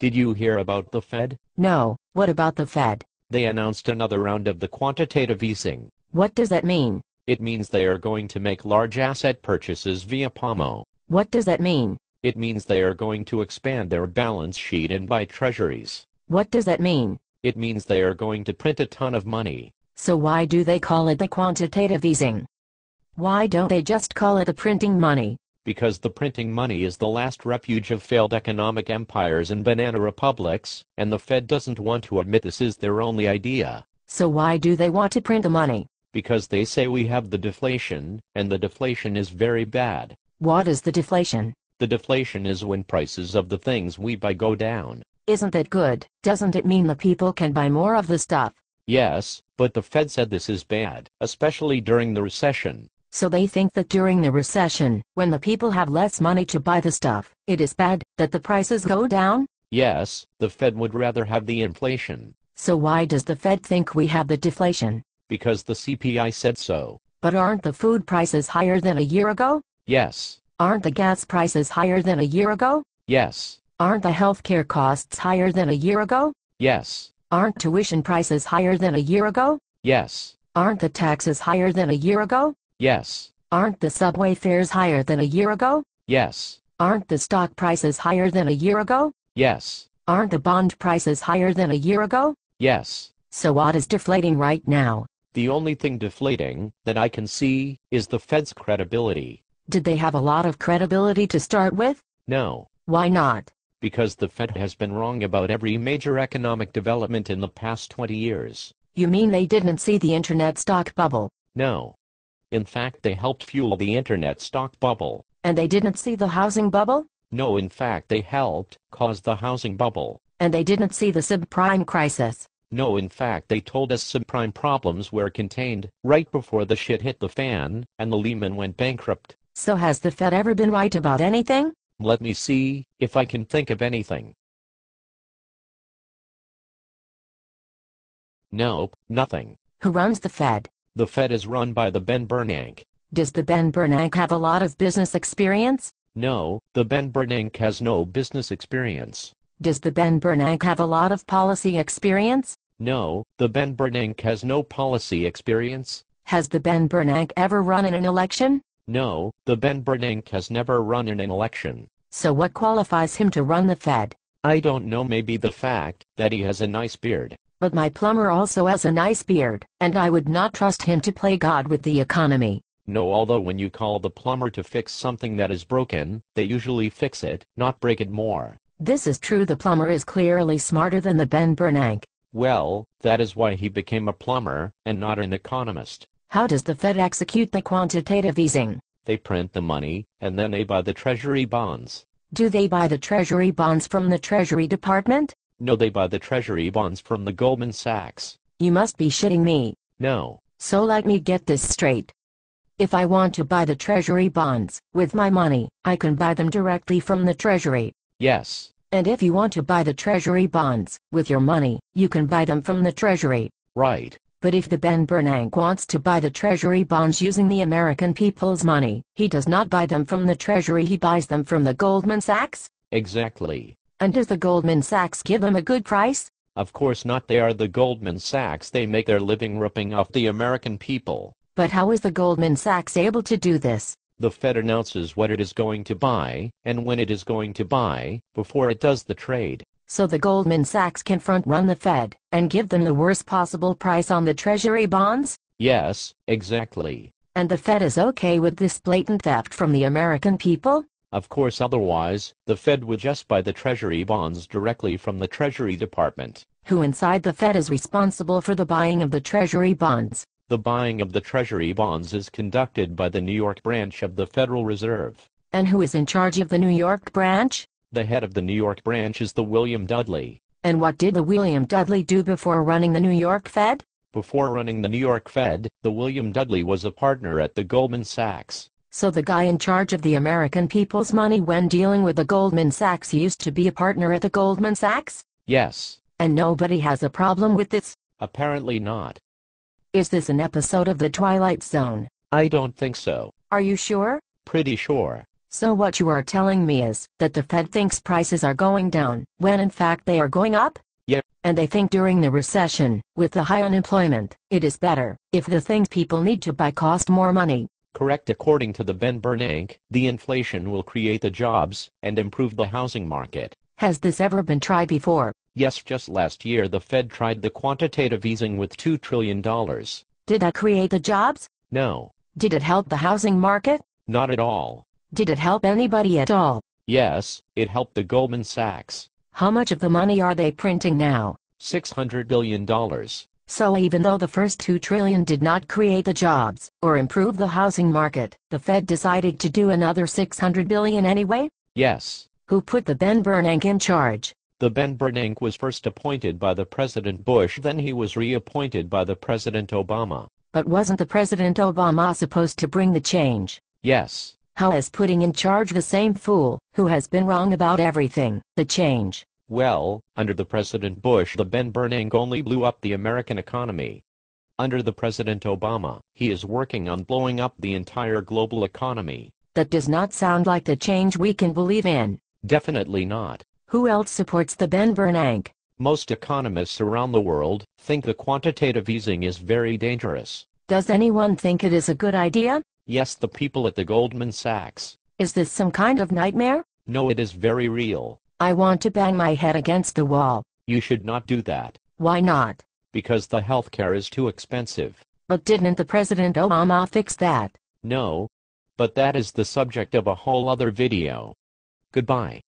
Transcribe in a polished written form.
Did you hear about the Fed? No, what about the Fed? They announced another round of the quantitative easing. What does that mean? It means they are going to make large asset purchases via PAMO. What does that mean? It means they are going to expand their balance sheet and buy treasuries. What does that mean? It means they are going to print a ton of money. So why do they call it the quantitative easing? Why don't they just call it the printing money? Because the printing money is the last refuge of failed economic empires and banana republics, and the Fed doesn't want to admit this is their only idea. So why do they want to print the money? Because they say we have the deflation, and the deflation is very bad. What is the deflation? The deflation is when prices of the things we buy go down. Isn't that good? Doesn't it mean the people can buy more of the stuff? Yes, but the Fed said this is bad, especially during the recession. So they think that during the recession, when the people have less money to buy the stuff, it is bad that the prices go down? Yes, the Fed would rather have the inflation. So why does the Fed think we have the deflation? Because the CPI said so. But aren't the food prices higher than a year ago? Yes. Aren't the gas prices higher than a year ago? Yes. Aren't the healthcare costs higher than a year ago? Yes. Aren't tuition prices higher than a year ago? Yes. Aren't the taxes higher than a year ago? Yes. Aren't the subway fares higher than a year ago? Yes. Aren't the stock prices higher than a year ago? Yes. Aren't the bond prices higher than a year ago? Yes. So what is deflating right now? The only thing deflating that I can see is the Fed's credibility. Did they have a lot of credibility to start with? No. Why not? Because the Fed has been wrong about every major economic development in the past 20 years. You mean they didn't see the internet stock bubble? No. In fact, they helped fuel the internet stock bubble. And they didn't see the housing bubble? No, in fact, they helped cause the housing bubble. And they didn't see the subprime crisis? No, in fact, they told us subprime problems were contained right before the shit hit the fan and the Lehman went bankrupt. So has the Fed ever been right about anything? Let me see if I can think of anything. Nope, nothing. Who runs the Fed? The Fed is run by the Ben Bernanke. Does the Ben Bernanke have a lot of business experience? No, the Ben Bernanke has no business experience. Does the Ben Bernanke have a lot of policy experience? No, the Ben Bernanke has no policy experience. Has the Ben Bernanke ever run in an election? No, the Ben Bernanke has never run in an election. So what qualifies him to run the Fed? I don't know, maybe the fact that he has a nice beard. But my plumber also has a nice beard, and I would not trust him to play God with the economy. No, although when you call the plumber to fix something that is broken, they usually fix it, not break it more. This is true. The plumber is clearly smarter than the Ben Bernanke. Well, that is why he became a plumber, and not an economist. How does the Fed execute the quantitative easing? They print the money, and then they buy the treasury bonds. Do they buy the treasury bonds from the Treasury Department? No, they buy the treasury bonds from the Goldman Sachs. You must be shitting me. No. So let me get this straight. If I want to buy the treasury bonds with my money, I can buy them directly from the Treasury. Yes. And if you want to buy the treasury bonds with your money, you can buy them from the Treasury. Right. But if the Ben Bernanke wants to buy the treasury bonds using the American people's money, he does not buy them from the Treasury, he buys them from the Goldman Sachs? Exactly. And does the Goldman Sachs give him a good price? Of course not, they are the Goldman Sachs, they make their living ripping off the American people. But how is the Goldman Sachs able to do this? The Fed announces what it is going to buy, and when it is going to buy, before it does the trade. So the Goldman Sachs can front-run the Fed, and give them the worst possible price on the treasury bonds? Yes, exactly. And the Fed is okay with this blatant theft from the American people? Of course, otherwise, the Fed would just buy the treasury bonds directly from the Treasury Department. Who inside the Fed is responsible for the buying of the treasury bonds? The buying of the treasury bonds is conducted by the New York branch of the Federal Reserve. And who is in charge of the New York branch? The head of the New York branch is the William Dudley. And what did the William Dudley do before running the New York Fed? Before running the New York Fed, the William Dudley was a partner at the Goldman Sachs. So the guy in charge of the American people's money when dealing with the Goldman Sachs used to be a partner at the Goldman Sachs? Yes. And nobody has a problem with this? Apparently not. Is this an episode of The Twilight Zone? I don't think so. Are you sure? Pretty sure. So what you are telling me is that the Fed thinks prices are going down, when in fact they are going up? Yep. And they think during the recession, with the high unemployment, it is better if the things people need to buy cost more money. Correct. According to the Ben Bernanke, the inflation will create the jobs and improve the housing market. Has this ever been tried before? Yes, just last year the Fed tried the quantitative easing with $2 trillion. Did that create the jobs? No. Did it help the housing market? Not at all. Did it help anybody at all? Yes, it helped the Goldman Sachs. How much of the money are they printing now? $600 billion. So even though the first $2 trillion did not create the jobs or improve the housing market, the Fed decided to do another $600 billion anyway? Yes. Who put the Ben Bernanke in charge? The Ben Bernanke was first appointed by the President Bush, then he was reappointed by the President Obama. But wasn't the President Obama supposed to bring the change? Yes. How is putting in charge the same fool, who has been wrong about everything, the change? Well, under the President Bush, the Ben Bernanke only blew up the American economy. Under the President Obama, he is working on blowing up the entire global economy. That does not sound like the change we can believe in. Definitely not. Who else supports the Ben Bernanke? Most economists around the world think the quantitative easing is very dangerous. Does anyone think it is a good idea? Yes, the people at the Goldman Sachs. Is this some kind of nightmare? No, it is very real. I want to bang my head against the wall. You should not do that. Why not? Because the healthcare is too expensive. But didn't the President Obama fix that? No. But that is the subject of a whole other video. Goodbye.